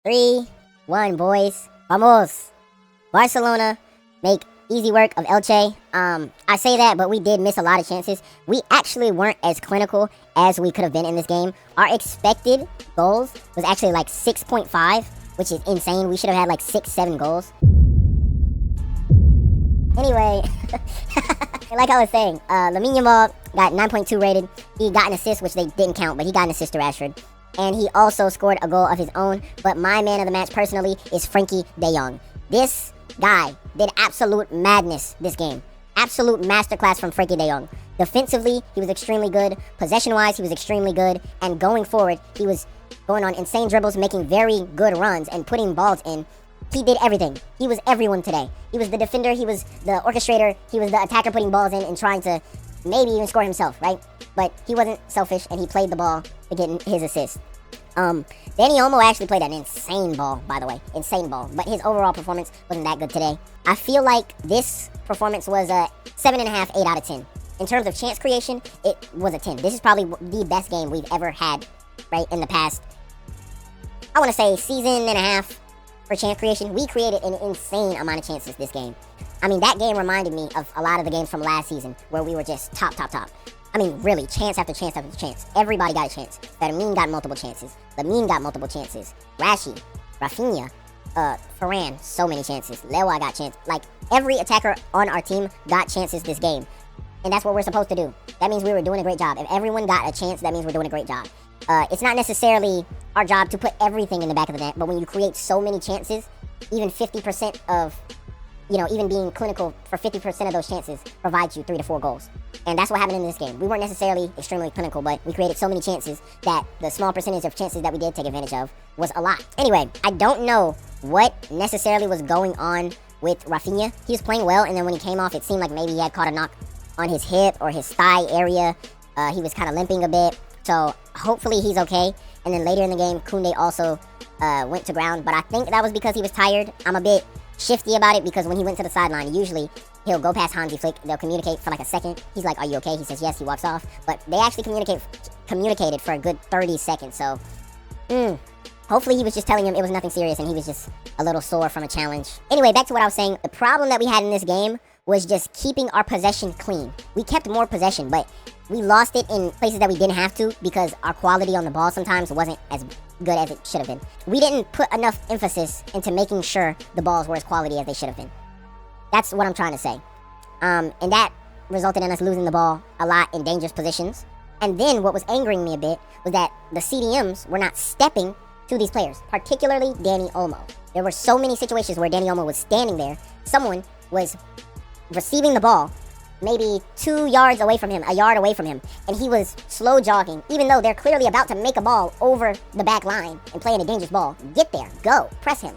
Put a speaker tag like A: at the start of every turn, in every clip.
A: 3-1, boys. Vamos. Barcelona make easy work of Elche. I say that, but we did miss a lot of chances. We actually weren't as clinical as we could have been in this game. Our expected goals was actually like 6.5, which is insane. We should have had like 6-7 goals. Anyway, like I was saying, Lamine Yamal got 9.2 rated. He got an assist, which they didn't count, but he got an assist to Rashford. And he also scored a goal of his own. But my man of the match, personally, is Frenkie de Jong. This guy did absolute madness this game. Absolute masterclass from Frenkie de Jong. Defensively, he was extremely good. Possession-wise, he was extremely good. And going forward, he was going on insane dribbles, making very good runs, and putting balls in. He did everything. He was everyone today. He was the defender, he was the orchestrator, he was the attacker putting balls in and trying to maybe even score himself, right? But he wasn't selfish, and he played the ball to get his assist. Dani Olmo actually played an insane ball, by the way. Insane ball. But his overall performance wasn't that good today. I feel like this performance was a 7.5, 8 out of 10. In terms of chance creation, it was a 10. This is probably the best game we've ever had, right, in the past, I want to say, season and a half for chance creation. We created an insane amount of chances this game. I mean, that game reminded me of a lot of the games from last season where we were just top. I mean, really, chance after chance after chance. Everybody got a chance. Fermin got multiple chances. Lamine got multiple chances. Rashi, Rafinha, Ferran, so many chances. Lewa got chances. Like, every attacker on our team got chances this game. And that's what we're supposed to do. That means we were doing a great job. If everyone got a chance, that means we're doing a great job. It's not necessarily our job to put everything in the back of the net, but when you create so many chances, even 50% of, even being clinical for 50% of those chances provides you 3 to 4 goals. And that's what happened in this game. We weren't necessarily extremely clinical, but we created so many chances that the small percentage of chances that we did take advantage of was a lot. Anyway, I don't know what necessarily was going on with Rafinha. He was playing well, and then when he came off, it seemed like maybe he had caught a knock on his hip or his thigh area. He was kind of limping a bit. So hopefully he's okay. And then later in the game, Koundé also went to ground. But I think that was because he was tired. I'm a bit shifty about it because when he went to the sideline, usually he'll go past Hansi Flick. They'll communicate for like a second. He's like, "Are you okay?" He says yes. He walks off. But they actually communicated for a good 30 seconds. So hopefully he was just telling him it was nothing serious and he was just a little sore from a challenge. Anyway, back to what I was saying. The problem that we had in this game was just keeping our possession clean. We kept more possession, but we lost it in places that we didn't have to because our quality on the ball sometimes wasn't as good as it should have been. We didn't put enough emphasis into making sure the balls were as quality as they should have been. That's what I'm trying to say. And that resulted in us losing the ball a lot in dangerous positions. And then what was angering me a bit was that the CDMs were not stepping to these players, particularly Dani Olmo. There were so many situations where Dani Olmo was standing there. Someone was receiving the ball maybe 2 yards away from him, a yard away from him, and he was slow jogging, even though they're clearly about to make a ball over the back line and playing a dangerous ball. Get there, go, press him.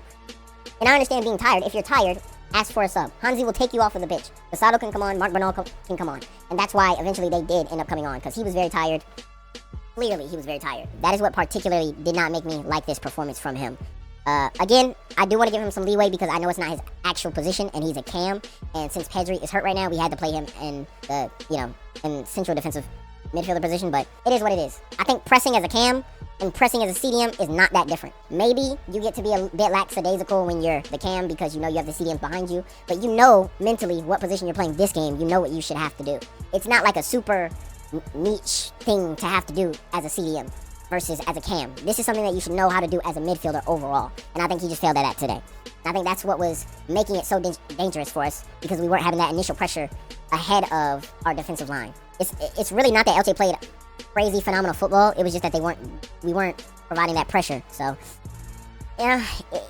A: And I understand being tired. If you're tired, ask for a sub. Hansi will take you off of the pitch. Basado can come on, Marc Bernal can come on. And that's why eventually they did end up coming on, because he was very tired. Clearly, he was very tired. That is what particularly did not make me like this performance from him. Again, I do want to give him some leeway because I know it's not his actual position and he's a cam. And since Pedri is hurt right now, we had to play him in the, in central defensive midfielder position. But it is what it is. I think pressing as a cam and pressing as a CDM is not that different. Maybe you get to be a bit lackadaisical when you're the cam because you know you have the CDMs behind you. But you know mentally what position you're playing this game. You know what you should have to do. It's not like a super niche thing to have to do as a CDM versus as a cam. This is something that you should know how to do as a midfielder overall. And I think he just failed at that today. And I think that's what was making it so dangerous for us because we weren't having that initial pressure ahead of our defensive line. It's really not that Elche played crazy, phenomenal football. It was just that we weren't providing that pressure. So, yeah,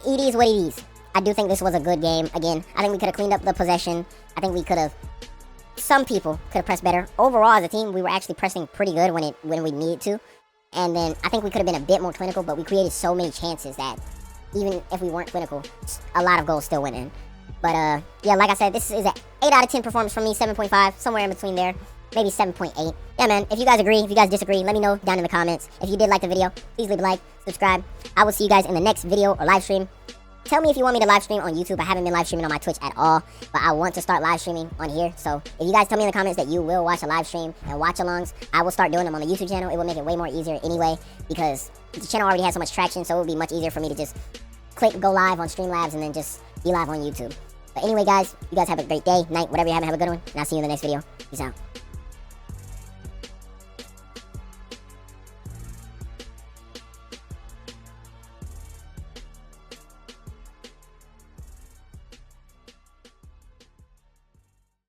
A: it is what it is. I do think this was a good game. Again, I think we could have cleaned up the possession. I think we could have, some people could have pressed better. Overall, as a team, we were actually pressing pretty good when we needed to. And then I think we could have been a bit more clinical, but we created so many chances that even if we weren't clinical, a lot of goals still went in. But yeah, like I said, this is an 8 out of 10 performance from me, 7.5, somewhere in between there, maybe 7.8. Yeah, man, if you guys agree, if you guys disagree, let me know down in the comments. If you did like the video, please leave a like, subscribe. I will see you guys in the next video or live stream. Tell me if you want me to live stream on YouTube. I haven't been live streaming on my Twitch at all, but I want to start live streaming on here. So if you guys tell me in the comments that you will watch a live stream and watch-alongs, I will start doing them on the YouTube channel. It will make it way more easier anyway because the channel already has so much traction, so it would be much easier for me to just click go live on Streamlabs and then just be live on YouTube. But anyway, guys, you guys have a great day, night, whatever you're having, have a good one. And I'll see you in the next video. Peace out.